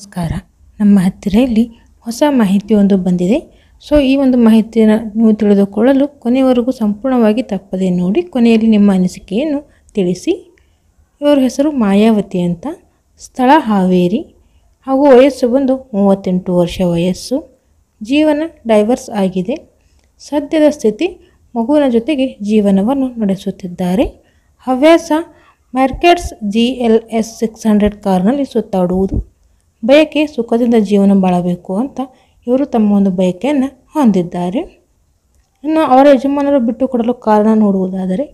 ನಮಸ್ಕಾರ. ನಮ್ಮ ಹತ್ತಿರ ಇಲ್ಲಿ ಹೊಸ ಮಾಹಿತಿ ಒಂದು ಬಂದಿದೆ. ಸೊ ಈ ಒಂದು ಮಾಹಿತಿಯನ್ನು ನೀವು ತಿಳಿದುಕೊಳ್ಳಲು ಕೊನೆಯವರೆಗೂ ಸಂಪೂರ್ಣವಾಗಿ ತಪ್ಪದೆ ನೋಡಿ. ಕೊನೆಯಲ್ಲಿ ನಿಮ್ಮ ಅನಿಸಿಕೆಯನ್ನು ತಿಳಿಸಿ. ಇವರ ಹೆಸರು ಮಾಯಾವತಿ ಅಂತ, ಸ್ಥಳ ಹಾವೇರಿ, ಹಾಗೂ ವಯಸ್ಸು ಬಂದು 38 ವರ್ಷ ವಯಸ್ಸು. ಜೀವನ ಡೈವರ್ಸ್ ಆಗಿದೆ. ಸದ್ಯದ ಸ್ಥಿತಿ ಮಗುವಿನ ಜೊತೆಗೆ ಜೀವನವನ್ನು ನಡೆಸುತ್ತಿದ್ದಾರೆ. ಹವ್ಯಾಸ ಮೆರ್ಕೆಡೆಸ್ GLS 600 ಕಾರ್ನಲ್ಲಿ ಸುತ್ತಾಡುವುದು. ಬಯಕೆ ಸುಖದಿಂದ ಜೀವನ ಬಾಳಬೇಕು ಅಂತ ಇವರು ತಮ್ಮ ಒಂದು ಬಯಕೆಯನ್ನು ಹೊಂದಿದ್ದಾರೆ. ಇನ್ನು ಅವರ ಯಜಮಾನರು ಬಿಟ್ಟು ಕೊಡಲು ಕಾರಣ ನೋಡುವುದಾದರೆ,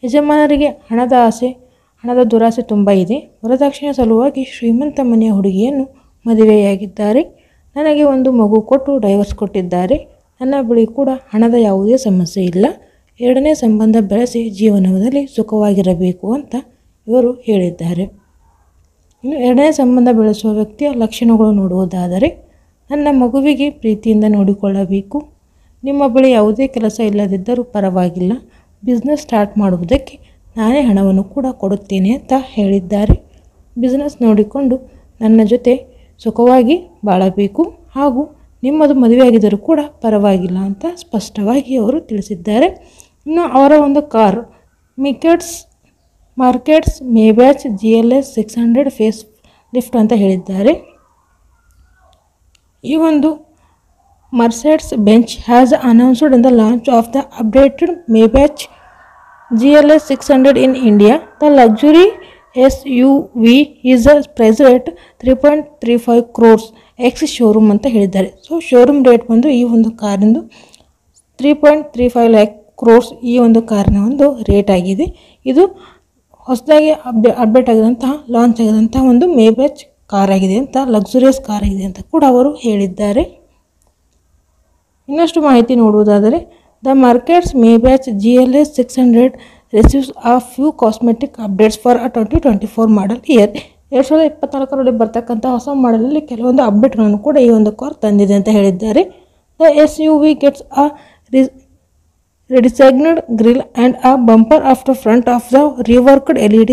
ಯಜಮಾನರಿಗೆ ಹಣದ ದುರಾಸೆ ತುಂಬ ಇದೆ. ವರದಕ್ಷಿಣೆ ಸಲುವಾಗಿ ಶ್ರೀಮಂತ ಮನೆಯ ಹುಡುಗಿಯನ್ನು ಮದುವೆಯಾಗಿದ್ದಾರೆ. ನನಗೆ ಒಂದು ಮಗು ಕೊಟ್ಟು ಡೈವರ್ಸ್ ಕೊಟ್ಟಿದ್ದಾರೆ. ನನ್ನ ಬಳಿ ಕೂಡ ಹಣದ ಯಾವುದೇ ಸಮಸ್ಯೆ ಇಲ್ಲ. ಎರಡನೇ ಸಂಬಂಧ ಬೆಳೆಸಿ ಜೀವನದಲ್ಲಿ ಸುಖವಾಗಿರಬೇಕು ಅಂತ ಇವರು ಹೇಳಿದ್ದಾರೆ. ಇನ್ನು ಎರಡನೇ ಸಂಬಂಧ ಬೆಳೆಸುವ ವ್ಯಕ್ತಿಯ ಲಕ್ಷಣಗಳು ನೋಡುವುದಾದರೆ, ನನ್ನ ಮಗುವಿಗೆ ಪ್ರೀತಿಯಿಂದ ನೋಡಿಕೊಳ್ಳಬೇಕು. ನಿಮ್ಮ ಬಳಿ ಯಾವುದೇ ಕೆಲಸ ಇಲ್ಲದಿದ್ದರೂ ಪರವಾಗಿಲ್ಲ. ಬಿಸ್ನೆಸ್ ಸ್ಟಾರ್ಟ್ ಮಾಡುವುದಕ್ಕೆ ನಾನೇ ಹಣವನ್ನು ಕೂಡ ಕೊಡುತ್ತೇನೆ ಅಂತ ಹೇಳಿದ್ದಾರೆ. ಬಿಸ್ನೆಸ್ ನೋಡಿಕೊಂಡು ನನ್ನ ಜೊತೆ ಸುಖವಾಗಿ ಬಾಳಬೇಕು, ಹಾಗೂ ನಿಮ್ಮದು ಮದುವೆಯಾಗಿದ್ದರೂ ಕೂಡ ಪರವಾಗಿಲ್ಲ ಅಂತ ಸ್ಪಷ್ಟವಾಗಿ ಅವರು ತಿಳಿಸಿದ್ದಾರೆ. ಇನ್ನು ಅವರ ಒಂದು car Mercedes Maybach GLS 600 facelift ಅಂತ ಹೇಳಿದ್ದಾರೆ. ಈ ಒಂದು Mercedes Benz has announced in the launch of the updated Maybach GLS 600 in India. The luxury SUV is priced at 3.35 crores ex showroom ಅಂತ ಹೇಳಿದ್ದಾರೆ. ಸೊ ಶೋರೂಮ್ ರೇಟ್ ಬಂದು ಈ ಒಂದು ಕಾರಿಂದು 3.35 crores ಈ ಒಂದು ಕಾರಿನ ಒಂದು ರೇಟ್ ಆಗಿದೆ. ಇದು ಹೊಸದಾಗಿ ಅಪ್ಡೇಟ್ ಆಗಿದಂತಹ ಲಾಂಚ್ ಆಗಿದಂತಹ ಒಂದು ಮೇಬ್ಯಾಚ್ ಕಾರ್ ಆಗಿದೆ ಅಂತ, ಲಕ್ಸುರಿಯಸ್ ಕಾರ್ ಆಗಿದೆ ಅಂತ ಕೂಡ ಅವರು ಹೇಳಿದ್ದಾರೆ. ಇನ್ನಷ್ಟು ಮಾಹಿತಿ ನೋಡುವುದಾದರೆ, the Mercedes Maybach GLS 600 receives a few cosmetic updates for 2024 model year. 2024ರಲ್ಲಿ ಬರ್ತಕ್ಕಂಥ ಹೊಸ ಮಾಡಲಲ್ಲಿ ಕೆಲವೊಂದು ಅಪ್ಡೇಟ್ಗಳನ್ನು ಕೂಡ ಈ ಒಂದು ಕಾರ್ ತಂದಿದೆ ಅಂತ ಹೇಳಿದ್ದಾರೆ. The SUV gets a redesigned grill and a bumper of the front of the reworked LED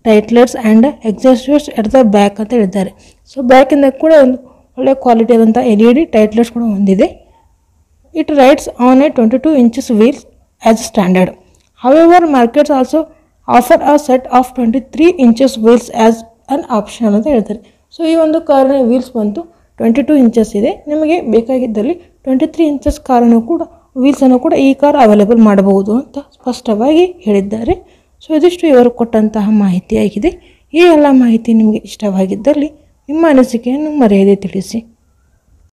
taillights and exhausts at the back ಅಂತ ಹೇಳಿದ್ದಾರೆ. ಸೊ ಬ್ಯಾಕಿಂದ ಕೂಡ ಒಂದು ಒಳ್ಳೆ ಕ್ವಾಲಿಟಿ ಆದಂಥ LED taillights ಕೂಡ ಹೊಂದಿದೆ. It rides on A 22 inches wheels as standard. However markets also offer a set of 23 inches wheels as an option ಅಂತ ಹೇಳ್ತಾರೆ. ಸೊ ಈ ಒಂದು ಕಾರಿನ ವೀಲ್ಸ್ ಬಂತು 22 inches ಇದೆ. ನಿಮಗೆ ಬೇಕಾಗಿದ್ದಲ್ಲಿ 23 inches ವೀಲ್ಸನ್ನು ಕೂಡ ಈ ಕಾರ್ ಅವೈಲೇಬಲ್ ಮಾಡಬಹುದು ಅಂತ ಸ್ಪಷ್ಟವಾಗಿ ಹೇಳಿದ್ದಾರೆ. ಸೊ ಇದಿಷ್ಟು ಇವರು ಕೊಟ್ಟಂತಹ ಮಾಹಿತಿಯಾಗಿದೆ. ಈ ಎಲ್ಲ ಮಾಹಿತಿ ನಿಮಗೆ ಇಷ್ಟವಾಗಿದ್ದಲ್ಲಿ ನಿಮ್ಮ ಅನಿಸಿಕೆಯನ್ನು ಮರೆಯದೆ ತಿಳಿಸಿ.